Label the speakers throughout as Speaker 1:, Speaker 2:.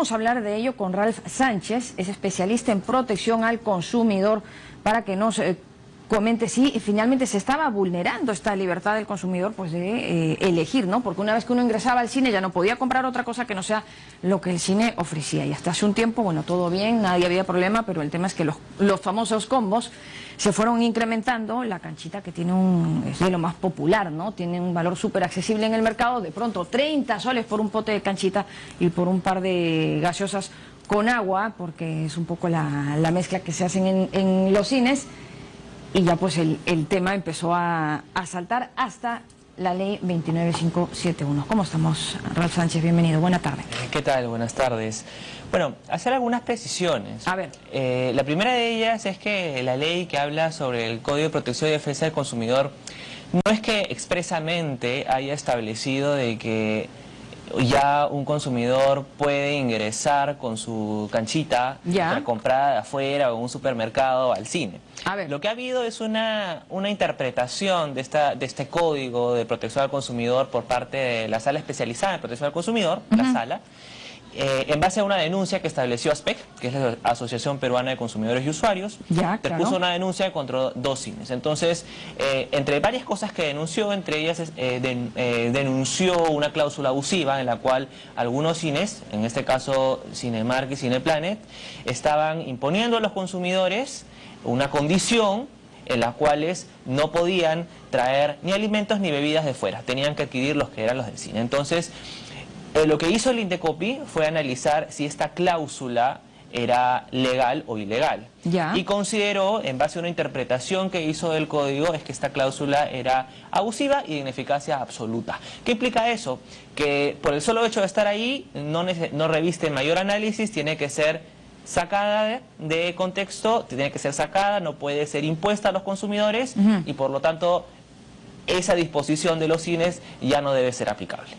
Speaker 1: Vamos a hablar de ello con Ralph Sánchez, es especialista en protección al consumidor, para que nos comente si finalmente se estaba vulnerando esta libertad del consumidor, pues de elegir, ¿no? Porque una vez que uno ingresaba al cine ya no podía comprar otra cosa que no sea lo que el cine ofrecía. Y hasta hace un tiempo, bueno, todo bien, nadie había problema, pero el tema es que los famosos combos se fueron incrementando. La canchita, que es de lo más popular, ¿no? Tiene un valor súper accesible en el mercado. De pronto 30 soles por un pote de canchita y por un par de gaseosas con agua, porque es un poco la mezcla que se hacen en los cines. Y ya pues el tema empezó a saltar hasta la ley 29571. ¿Cómo estamos, Ralph Sánchez? Bienvenido, buena tarde.
Speaker 2: ¿Qué tal? Buenas tardes. Bueno, hacer algunas precisiones.
Speaker 1: A ver.
Speaker 2: La primera de ellas es que la ley que habla sobre el Código de Protección y Defensa del Consumidor no es que expresamente haya establecido de que ya un consumidor puede ingresar con su canchita comprada de afuera o en un supermercado al cine.
Speaker 1: A ver.
Speaker 2: Lo que ha habido es una interpretación de este Código de Protección al Consumidor por parte de la Sala Especializada en Protección al Consumidor, la Sala, en base a una denuncia que estableció ASPEC, que es la Asociación Peruana de Consumidores y Usuarios. Puso una denuncia contra 2 cines. Entonces, entre varias cosas que denunció, entre ellas denunció una cláusula abusiva en la cual algunos cines, en este caso Cinemark y Cineplanet, estaban imponiendo a los consumidores una condición en las cuales no podían traer ni alimentos ni bebidas de fuera, tenían que adquirir los que eran los del cine. Entonces, lo que hizo el Indecopi fue analizar si esta cláusula era legal o ilegal. Y consideró, en base a una interpretación que hizo del código, es que esta cláusula era abusiva y de ineficacia absoluta. ¿Qué implica eso? Que por el solo hecho de estar ahí no reviste mayor análisis, tiene que ser sacada de contexto, tiene que ser sacada, no puede ser impuesta a los consumidores y por lo tanto esa disposición de los cines ya no debe ser aplicable.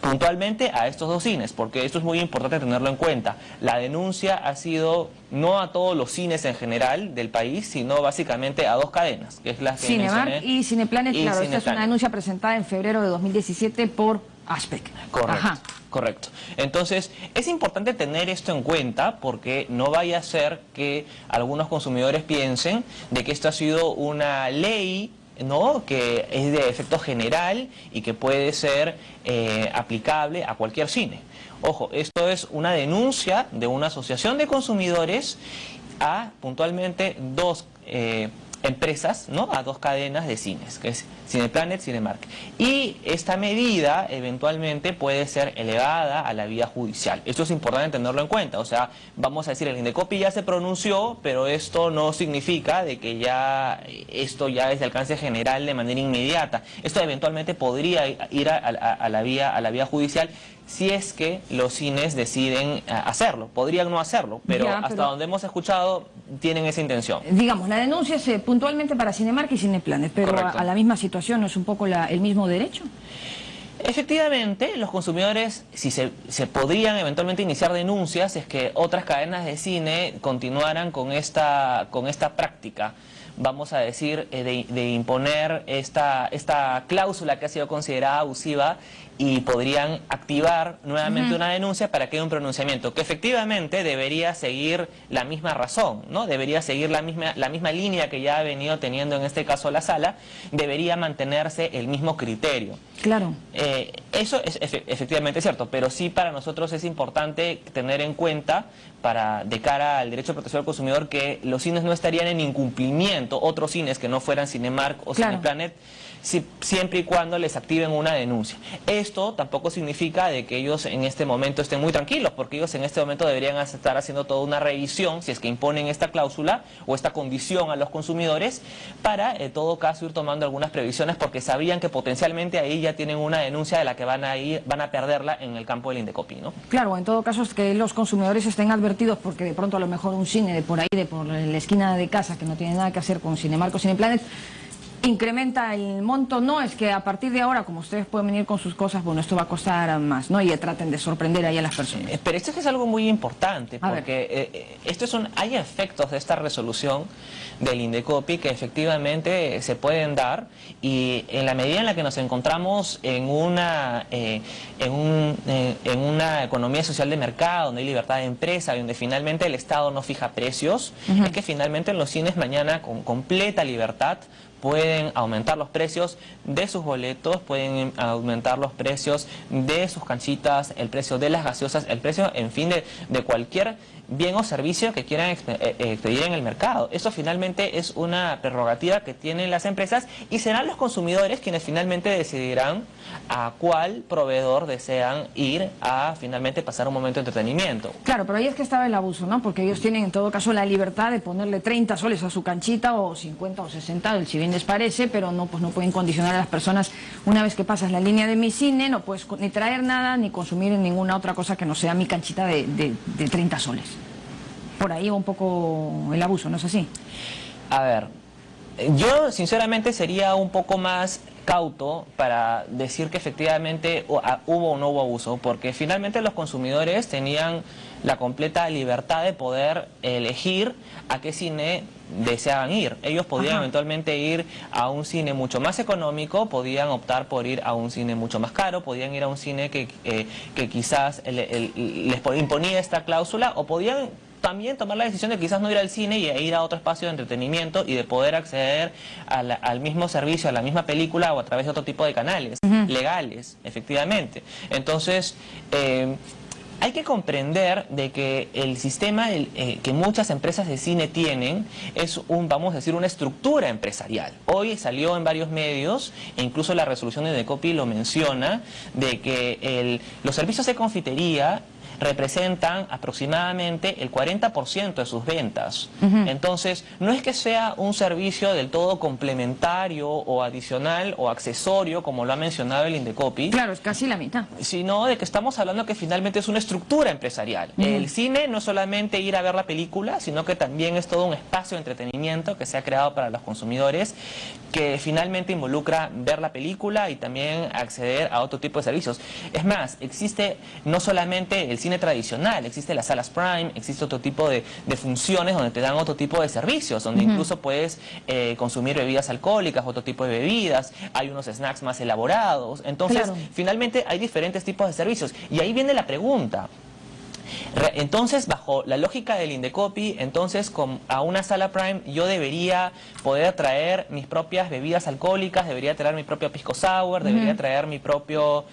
Speaker 2: Puntualmente a estos 2 cines, porque esto es muy importante tenerlo en cuenta. La denuncia ha sido no a todos los cines en general del país, sino básicamente a 2 cadenas, que es la que
Speaker 1: Cinemark y Cineplanet. Claro, esta es una denuncia presentada en febrero de 2017 por ASPEC.
Speaker 2: Correcto. Correcto. Entonces, es importante tener esto en cuenta porque no vaya a ser que algunos consumidores piensen de que esto ha sido una ley, ¿no?, que es de efecto general y que puede ser aplicable a cualquier cine. Ojo, esto es una denuncia de una asociación de consumidores a puntualmente 2 empresas, ¿no?, a 2 cadenas de cines, que es Cineplanet, Cinemark. Y esta medida eventualmente puede ser elevada a la vía judicial. Esto es importante tenerlo en cuenta. O sea, vamos a decir, el Indecopi ya se pronunció, pero esto no significa de que esto ya es de alcance general de manera inmediata. Esto eventualmente podría ir a la vía judicial si es que los cines deciden hacerlo. Podrían no hacerlo, pero hasta donde hemos escuchado tienen esa intención.
Speaker 1: Digamos, la denuncia es puntualmente para Cinemark y Cineplanet, pero a la misma situación, ¿no es un poco el mismo derecho?
Speaker 2: Efectivamente, los consumidores, si se podrían eventualmente iniciar denuncias, es que otras cadenas de cine continuaran con esta práctica, vamos a decir, de imponer esta cláusula que ha sido considerada abusiva, y podrían activar nuevamente una denuncia para que haya un pronunciamiento que efectivamente debería seguir la misma razón, ¿no? Debería seguir la misma línea que ya ha venido teniendo en este caso la sala, debería mantenerse el mismo criterio.
Speaker 1: Claro.
Speaker 2: Eso es efectivamente cierto, pero sí para nosotros es importante tener en cuenta, de cara al derecho de protección al consumidor, que los cines no estarían en incumplimiento, otros cines que no fueran Cinemark o Cineplanet, siempre y cuando les activen una denuncia. Esto tampoco significa de que ellos en este momento estén muy tranquilos, porque ellos en este momento deberían estar haciendo toda una revisión, si es que imponen esta cláusula o esta condición a los consumidores, para en todo caso ir tomando algunas previsiones, porque sabrían que potencialmente ahí ya tienen una denuncia de la que van a perderla en el campo del Indecopi, ¿no? Claro,
Speaker 1: en todo caso es que los consumidores estén advertidos, porque de pronto a lo mejor un cine de por ahí, por la esquina de casa, que no tiene nada que hacer con Cinemark o Cineplanet, incrementa el monto, no es que a partir de ahora, como ustedes pueden venir con sus cosas, bueno, esto va a costar más, ¿no? Y traten de sorprender ahí a las personas.
Speaker 2: Pero esto es algo muy importante, porque hay efectos de esta resolución del Indecopi que efectivamente se pueden dar, y en la medida en la que nos encontramos en una economía social de mercado, donde hay libertad de empresa, donde finalmente el Estado no fija precios, es que finalmente en los cines mañana con completa libertad pueden aumentar los precios de sus boletos, pueden aumentar los precios de sus canchitas, el precio de las gaseosas, el precio, en fin, de cualquier bien o servicio que quieran expedir en el mercado. Eso finalmente es una prerrogativa que tienen las empresas, y serán los consumidores quienes finalmente decidirán a cuál proveedor desean ir a finalmente pasar un momento de entretenimiento.
Speaker 1: Claro, pero ahí es que estaba el abuso, ¿no? Porque ellos tienen en todo caso la libertad de ponerle 30 soles a su canchita, o 50 o 60, si bien les parece, pero no, pues no pueden condicionar a las personas. Una vez que pasas la línea de mi cine, no puedes ni traer nada ni consumir ninguna otra cosa que no sea mi canchita de 30 soles. Por ahí va un poco el abuso, ¿no es así?
Speaker 2: A ver, yo sinceramente sería un poco más cauto para decir que efectivamente hubo o no hubo abuso, porque finalmente los consumidores tenían la completa libertad de poder elegir a qué cine deseaban ir. Ellos podían eventualmente ir a un cine mucho más económico, podían optar por ir a un cine mucho más caro, podían ir a un cine que quizás les imponía esta cláusula, o podían también tomar la decisión de quizás no ir al cine y ir a otro espacio de entretenimiento y de poder acceder al mismo servicio, a la misma película, o a través de otro tipo de canales legales, efectivamente. Entonces, hay que comprender de que el sistema que muchas empresas de cine tienen es vamos a decir, una estructura empresarial. Hoy salió en varios medios, e incluso la resolución de Indecopi lo menciona, de que los servicios de confitería representan aproximadamente el 40% de sus ventas. Entonces, no es que sea un servicio del todo complementario o adicional o accesorio, como lo ha mencionado el Indecopi.
Speaker 1: Claro, es casi la mitad.
Speaker 2: Sino de que estamos hablando que finalmente es una estructura empresarial. El cine no es solamente ir a ver la película, sino que también es todo un espacio de entretenimiento que se ha creado para los consumidores, que finalmente involucra ver la película y también acceder a otro tipo de servicios. Es más, existe no solamente el cine tradicional, existe las salas Prime, existe otro tipo de funciones donde te dan otro tipo de servicios, donde incluso puedes consumir bebidas alcohólicas, otro tipo de bebidas, hay unos snacks más elaborados. Entonces, finalmente hay diferentes tipos de servicios. Y ahí viene la pregunta. Entonces, bajo la lógica del Indecopi, entonces a una sala Prime yo debería poder traer mis propias bebidas alcohólicas, debería traer mi propio pisco sour, debería traer mi propia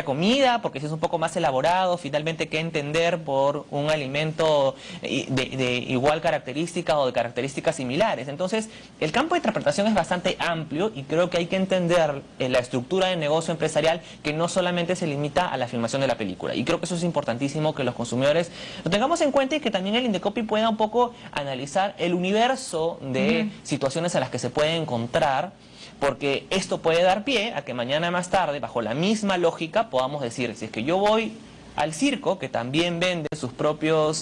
Speaker 2: comida, porque si es un poco más elaborado, finalmente qué entender por un alimento de igual característica o de características similares. Entonces, el campo de interpretación es bastante amplio, y creo que hay que entender la estructura de negocio empresarial, que no solamente se limita a la filmación de la película. Y creo que eso es importantísimo, que los consumidores lo tengamos en cuenta, y que también el Indecopi pueda un poco analizar el universo de situaciones a las que se puede encontrar, porque esto puede dar pie a que mañana más tarde, bajo la misma lógica, podamos decir, si es que yo voy al circo, que también vende su propia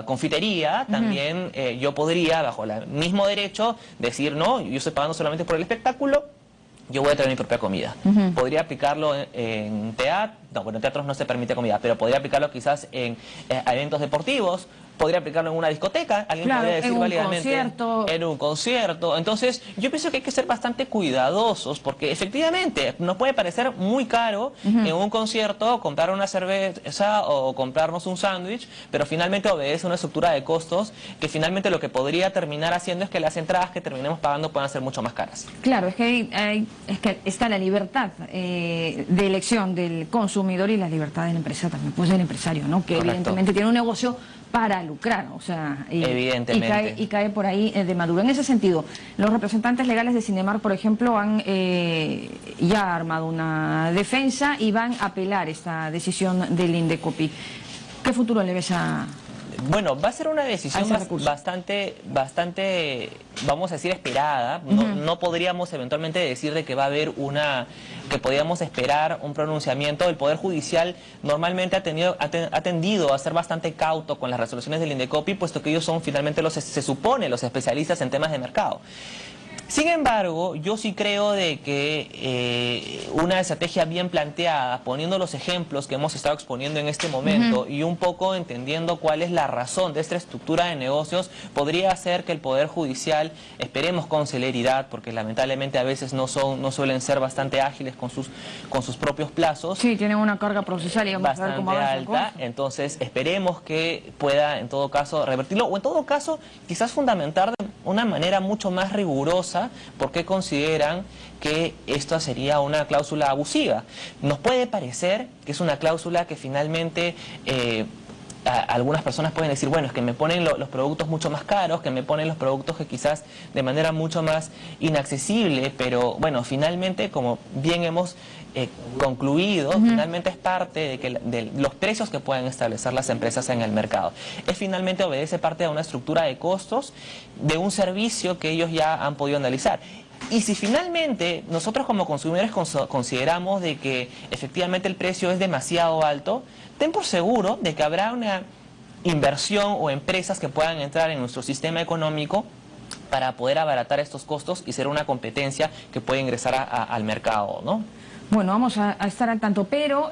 Speaker 2: confitería, también yo podría, bajo el mismo derecho, decir, no, yo estoy pagando solamente por el espectáculo, yo voy a traer mi propia comida. Podría aplicarlo en teatro, no, bueno, en teatros no se permite comida, pero podría aplicarlo quizás en eventos deportivos, podría aplicarlo en una discoteca, alguien podría decir válidamente en un concierto. Entonces, yo pienso que hay que ser bastante cuidadosos, porque efectivamente nos puede parecer muy caro en un concierto comprar una cerveza o comprarnos un sándwich, pero finalmente obedece una estructura de costos que finalmente lo que podría terminar haciendo es que las entradas que terminemos pagando puedan ser mucho más caras.
Speaker 1: Claro, es que está la libertad de elección del consumidor y la libertad de la empresa también, pues del empresario, ¿no? Que evidentemente tiene un negocio para lucrar, o sea,
Speaker 2: evidentemente.
Speaker 1: Y cae por ahí de maduro. En ese sentido, los representantes legales de Cinemark, por ejemplo, han ya armado una defensa y van a apelar esta decisión del Indecopi. ¿Qué futuro le ves a
Speaker 2: Bueno, va a ser una decisión bastante, vamos a decir, esperada. No podríamos eventualmente decir de que va a haber que podríamos esperar un pronunciamiento. El Poder Judicial normalmente ha tendido a ser bastante cauto con las resoluciones del Indecopi, puesto que ellos son finalmente se supone, los especialistas en temas de mercado. Sin embargo, yo sí creo de que una estrategia bien planteada, poniendo los ejemplos que hemos estado exponiendo en este momento y un poco entendiendo cuál es la razón de esta estructura de negocios, podría hacer que el Poder Judicial, esperemos con celeridad, porque lamentablemente a veces no suelen ser bastante ágiles con sus propios plazos.
Speaker 1: Sí, tienen una carga procesal y vamos a ver cómo avanza
Speaker 2: alta, entonces esperemos que pueda en todo caso revertirlo, o en todo caso quizás fundamentar de una manera mucho más rigurosa porque consideran que esto sería una cláusula abusiva. Nos puede parecer que es una cláusula que finalmente algunas personas pueden decir, bueno, es que me ponen los productos mucho más caros, que me ponen los productos que quizás de manera mucho más inaccesible, pero bueno, finalmente, como bien hemos concluido, finalmente es parte de los precios que pueden establecer las empresas en el mercado. Es finalmente obedece parte de una estructura de costos de un servicio que ellos ya han podido analizar. Y si finalmente nosotros como consumidores consideramos de que efectivamente el precio es demasiado alto, ten por seguro de que habrá una inversión o empresas que puedan entrar en nuestro sistema económico para poder abaratar estos costos y ser una competencia que puede ingresar al mercado, ¿no?
Speaker 1: Bueno, vamos a estar al tanto, pero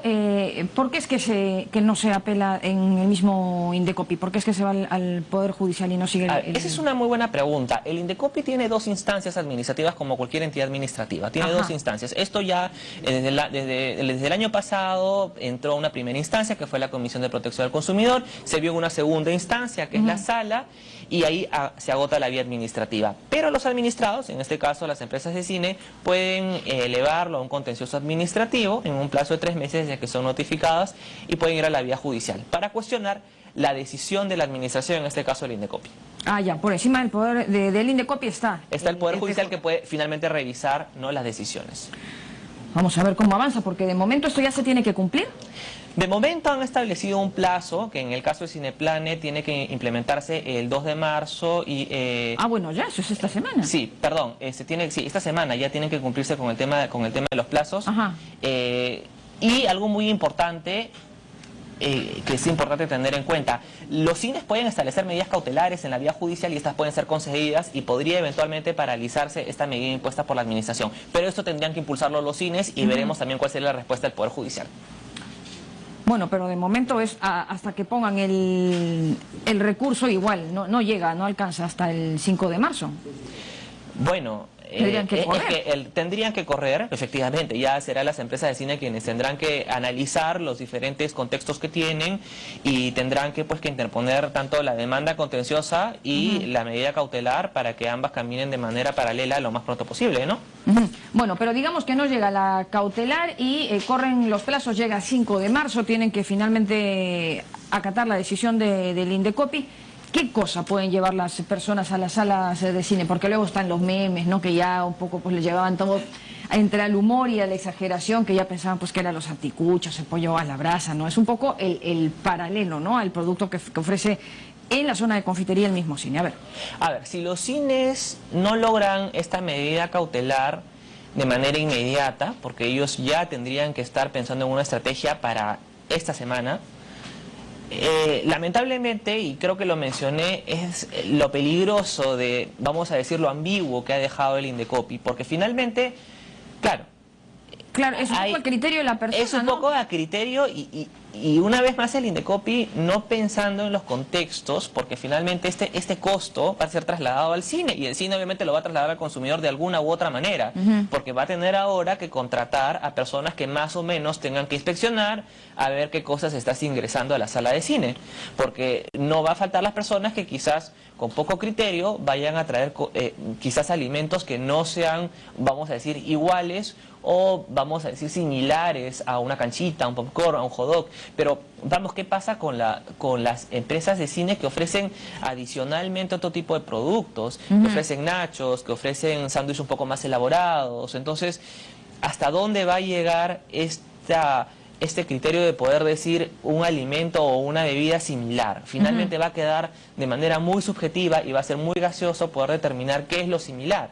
Speaker 1: ¿por qué es que no se apela en el mismo Indecopi? ¿Por qué es que se va al Poder Judicial y no sigue
Speaker 2: Esa es una muy buena pregunta. El Indecopi tiene dos instancias administrativas como cualquier entidad administrativa. Tiene dos instancias. Esto ya desde el año pasado entró una primera instancia que fue la Comisión de Protección al Consumidor, se vio en una segunda instancia que es la Sala y ahí se agota la vía administrativa. Pero los administrados, en este caso las empresas de cine, pueden elevarlo a un contencioso administrativo en un plazo de 3 meses desde que son notificadas y pueden ir a la vía judicial para cuestionar la decisión de la administración, en este caso el Indecopi.
Speaker 1: Ah, ya, por encima del poder del Indecopi está
Speaker 2: el Poder Judicial que puede finalmente revisar, ¿no?, las decisiones.
Speaker 1: Vamos a ver cómo avanza, porque de momento esto ya se tiene que cumplir.
Speaker 2: De momento han establecido un plazo que en el caso de Cineplane tiene que implementarse el 2 de marzo y...
Speaker 1: bueno, ya, eso es esta semana.
Speaker 2: Sí, perdón, esta semana ya tienen que cumplirse con el tema de los plazos. Y algo muy importante, que es importante tener en cuenta, los cines pueden establecer medidas cautelares en la vía judicial y estas pueden ser concedidas y podría eventualmente paralizarse esta medida impuesta por la administración. Pero esto tendrían que impulsarlo los cines y veremos también cuál sería la respuesta del Poder Judicial.
Speaker 1: Bueno, pero de momento es hasta que pongan el recurso igual, no llega, no alcanza hasta el 5 de marzo.
Speaker 2: Bueno, tendrían que correr, efectivamente, ya serán las empresas de cine quienes tendrán que analizar los diferentes contextos que tienen y tendrán que interponer tanto la demanda contenciosa y la medida cautelar para que ambas caminen de manera paralela lo más pronto posible, ¿no?
Speaker 1: Bueno, pero digamos que no llega la cautelar y corren los plazos, llega el 5 de marzo, tienen que finalmente acatar la decisión del Indecopi. ¿Qué cosa pueden llevar las personas a las salas de cine? Porque luego están los memes, ¿no?, que ya un poco les llevaban todo entre el humor y a la exageración, que ya pensaban que eran los anticuchos, el pollo a la brasa, ¿no? Es un poco el paralelo, ¿no?, al producto que ofrece en la zona de confitería el mismo cine. A ver,
Speaker 2: si los cines no logran esta medida cautelar de manera inmediata, porque ellos ya tendrían que estar pensando en una estrategia para esta semana, lamentablemente, y creo que lo mencioné, es lo peligroso de, vamos a decir, lo ambiguo que ha dejado el Indecopi, porque finalmente, claro,
Speaker 1: es un poco el criterio de la persona,
Speaker 2: es un poco a criterio y una vez más el Indecopi no pensando en los contextos, porque finalmente este costo va a ser trasladado al cine y el cine obviamente lo va a trasladar al consumidor de alguna u otra manera, porque va a tener ahora que contratar a personas que más o menos tengan que inspeccionar a ver qué cosas estás ingresando a la sala de cine, porque no va a faltar las personas que quizás con poco criterio vayan a traer quizás alimentos que no sean, vamos a decir, iguales o vamos a decir similares a una canchita, a un popcorn, a un hot dog. Pero vamos, ¿qué pasa con las empresas de cine que ofrecen adicionalmente otro tipo de productos? Que ofrecen nachos, que ofrecen sándwiches un poco más elaborados. Entonces, ¿hasta dónde va a llegar este criterio de poder decir un alimento o una bebida similar. Finalmente va a quedar de manera muy subjetiva y va a ser muy gaseoso poder determinar qué es lo similar.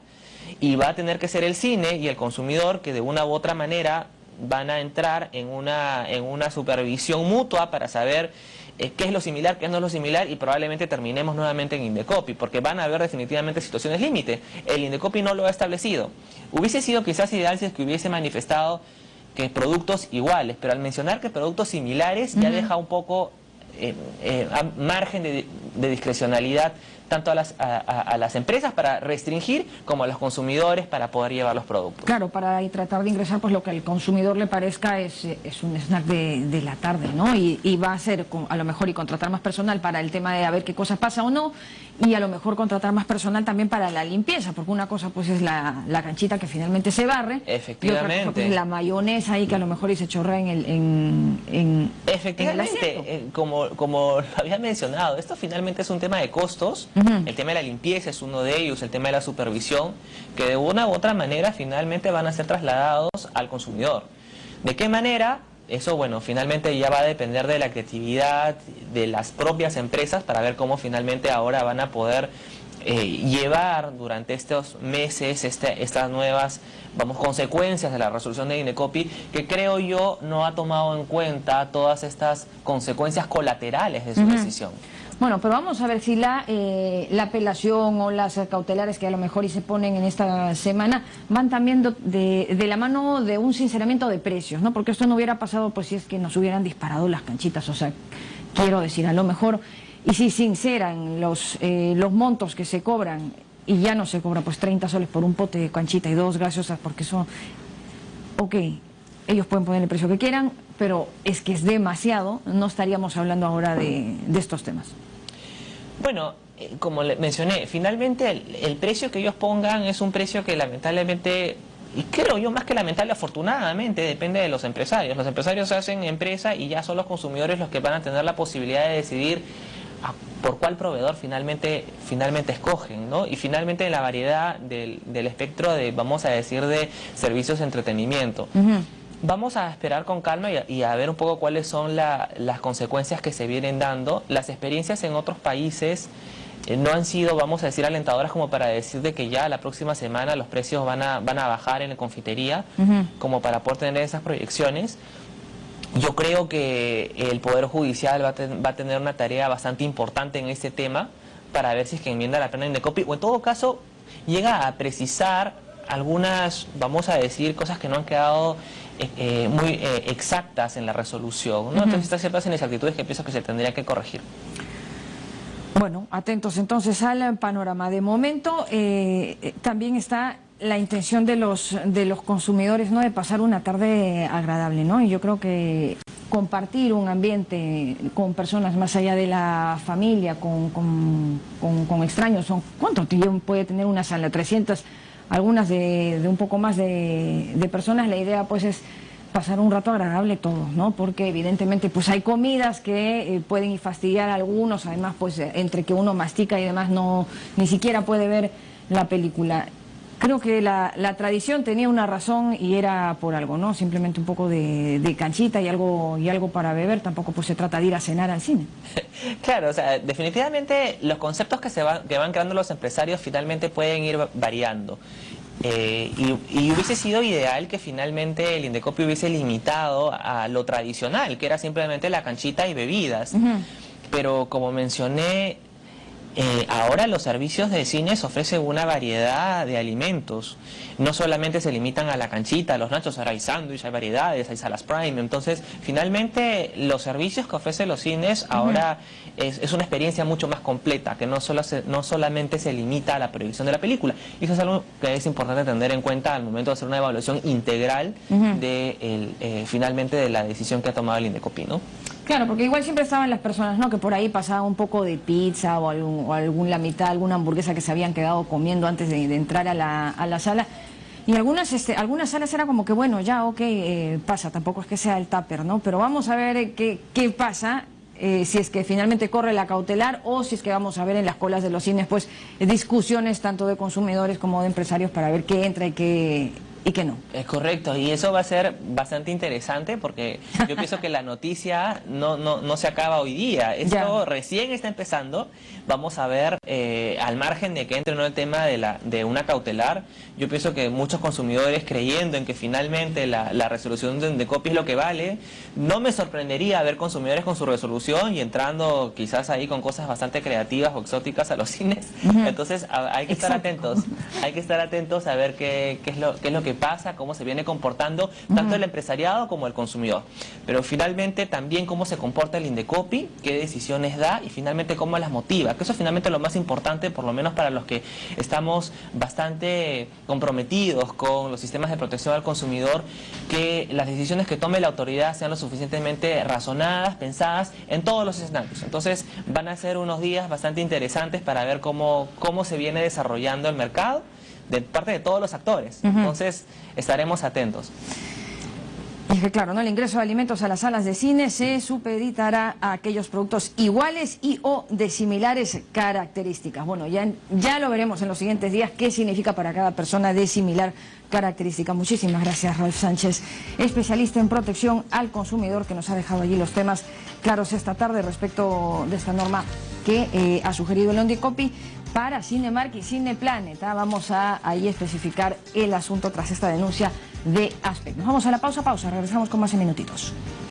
Speaker 2: Y va a tener que ser el cine y el consumidor que de una u otra manera van a entrar en una supervisión mutua para saber qué es lo similar, qué no es lo similar, y probablemente terminemos nuevamente en Indecopi, porque van a haber definitivamente situaciones límite. El Indecopi no lo ha establecido. Hubiese sido quizás ideal si es que hubiese manifestado que productos iguales, pero al mencionar que productos similares ya deja un poco margen de discrecionalidad tanto a las empresas para restringir como a los consumidores para poder llevar los productos.
Speaker 1: Claro, para tratar de ingresar pues lo que al consumidor le parezca es un snack de la tarde, ¿no? Y va a ser a lo mejor y contratar más personal para el tema de a ver qué cosas pasa o no, y a lo mejor contratar más personal también para la limpieza, porque una cosa pues es la canchita que finalmente se barre,
Speaker 2: efectivamente,
Speaker 1: y otra cosa pues, es la mayonesa ahí que a lo mejor y se chorrea
Speaker 2: efectivamente, como lo había mencionado, esto finalmente es un tema de costos. El tema de la limpieza es uno de ellos, el tema de la supervisión, que de una u otra manera finalmente van a ser trasladados al consumidor. ¿De qué manera? Eso, bueno, finalmente ya va a depender de la creatividad de las propias empresas para ver cómo finalmente ahora van a poder llevar durante estos meses estas nuevas, consecuencias de la resolución de Indecopi, que creo yo no ha tomado en cuenta todas estas consecuencias colaterales de su decisión.
Speaker 1: Bueno, pero vamos a ver si la apelación o las cautelares que a lo mejor y se ponen en esta semana van también de la mano de un sinceramiento de precios, ¿no? Porque esto no hubiera pasado pues si es que nos hubieran disparado las canchitas, o sea, quiero decir, a lo mejor, y si sinceran los montos que se cobran, y ya no se cobra pues 30 soles por un pote de canchita y 2 gaseosas, porque son, ok, ellos pueden poner el precio que quieran, pero es que es demasiado, no estaríamos hablando ahora de estos temas.
Speaker 2: Bueno, como le mencioné, finalmente el precio que ellos pongan es un precio que lamentablemente, y creo yo más que lamentable, afortunadamente, depende de los empresarios. Los empresarios se hacen empresa y ya son los consumidores los que van a tener la posibilidad de decidir por cuál proveedor finalmente escogen, ¿no? Y finalmente en la variedad del espectro de, vamos a decir, de servicios de entretenimiento. Vamos a esperar con calma y a ver un poco cuáles son las consecuencias que se vienen dando. Las experiencias en otros países no han sido, vamos a decir, alentadoras como para decir de que ya la próxima semana los precios van a bajar en la confitería, como para poder tener esas proyecciones. Yo creo que el Poder Judicial va a tener una tarea bastante importante en este tema para ver si es que enmienda la pena en Indecopi, o en todo caso llega a precisar algunas, vamos a decir, cosas que no han quedado muy exactas en la resolución, ¿no? Entonces estas ciertas inexactitudes que pienso que se tendría que corregir.
Speaker 1: Bueno, atentos entonces al panorama. De momento también está la intención de los consumidores, ¿no?, de pasar una tarde agradable, ¿no? Y yo creo que compartir un ambiente con personas más allá de la familia, con extraños, ¿cuánto tiempo puede tener una sala? 300, algunas de un poco más de personas. La idea pues es pasar un rato agradable todos, ¿no? Porque evidentemente pues hay comidas que pueden fastidiar a algunos, además pues entre que uno mastica y demás ni siquiera puede ver la película. Creo que la tradición tenía una razón y era por algo, ¿no? Simplemente un poco de canchita y algo para beber. Tampoco pues se trata de ir a cenar al cine.
Speaker 2: Claro, o sea, definitivamente los conceptos que van creando los empresarios finalmente pueden ir variando. Y hubiese sido ideal que finalmente el Indecopi hubiese limitado a lo tradicional, que era simplemente la canchita y bebidas. Pero como mencioné, ahora los servicios de cines ofrecen una variedad de alimentos. No solamente se limitan a la canchita, a los nachos, ahora hay sándwich, hay variedades, hay salas prime. Entonces, finalmente, los servicios que ofrecen los cines ahora es una experiencia mucho más completa, que no solamente se limita a la proyección de la película. Y eso es algo que es importante tener en cuenta al momento de hacer una evaluación integral finalmente de la decisión que ha tomado el Indecopi, ¿no?
Speaker 1: Claro, porque igual siempre estaban las personas, ¿no?, que por ahí pasaba un poco de pizza o la mitad, alguna hamburguesa que se habían quedado comiendo antes de entrar a la sala. Y algunas salas era como que, bueno, ya, ok, pasa, tampoco es que sea el tupper, ¿no? Pero vamos a ver qué pasa, si es que finalmente corre la cautelar o si es que vamos a ver en las colas de los cines, pues, discusiones tanto de consumidores como de empresarios para ver qué entra y y qué no.
Speaker 2: Es correcto, y eso va a ser bastante interesante porque yo pienso que la noticia no se acaba hoy día. Esto recién está empezando. Vamos a ver, al margen de que entre no el tema de una cautelar, yo pienso que muchos consumidores, creyendo en que finalmente la resolución de Indecopi es lo que vale, no me sorprendería ver consumidores con su resolución y entrando quizás ahí con cosas bastante creativas o exóticas a los cines. Entonces hay que estar atentos a ver qué es lo que pasa, cómo se viene comportando tanto el empresariado como el consumidor. Pero finalmente también cómo se comporta el Indecopi, qué decisiones da y finalmente cómo las motiva, que eso es finalmente lo más importante, por lo menos para los que estamos bastante comprometidos con los sistemas de protección al consumidor, que las decisiones que tome la autoridad sean lo suficientemente razonadas, pensadas en todos los escenarios. Entonces van a ser unos días bastante interesantes para ver cómo se viene desarrollando el mercado de parte de todos los actores. Entonces estaremos atentos.
Speaker 1: Y es que claro, ¿no? El ingreso de alimentos a las salas de cine se supeditará a aquellos productos iguales y o de similares características. Bueno, ya lo veremos en los siguientes días qué significa para cada persona de similar característica. Muchísimas gracias, Rolf Sánchez, especialista en protección al consumidor, que nos ha dejado allí los temas claros esta tarde respecto de esta norma que ha sugerido el Indecopi para Cinemark y Cineplanet. Vamos a ahí especificar el asunto tras esta denuncia de Aspect. Nos vamos a la pausa, regresamos con más en minutitos.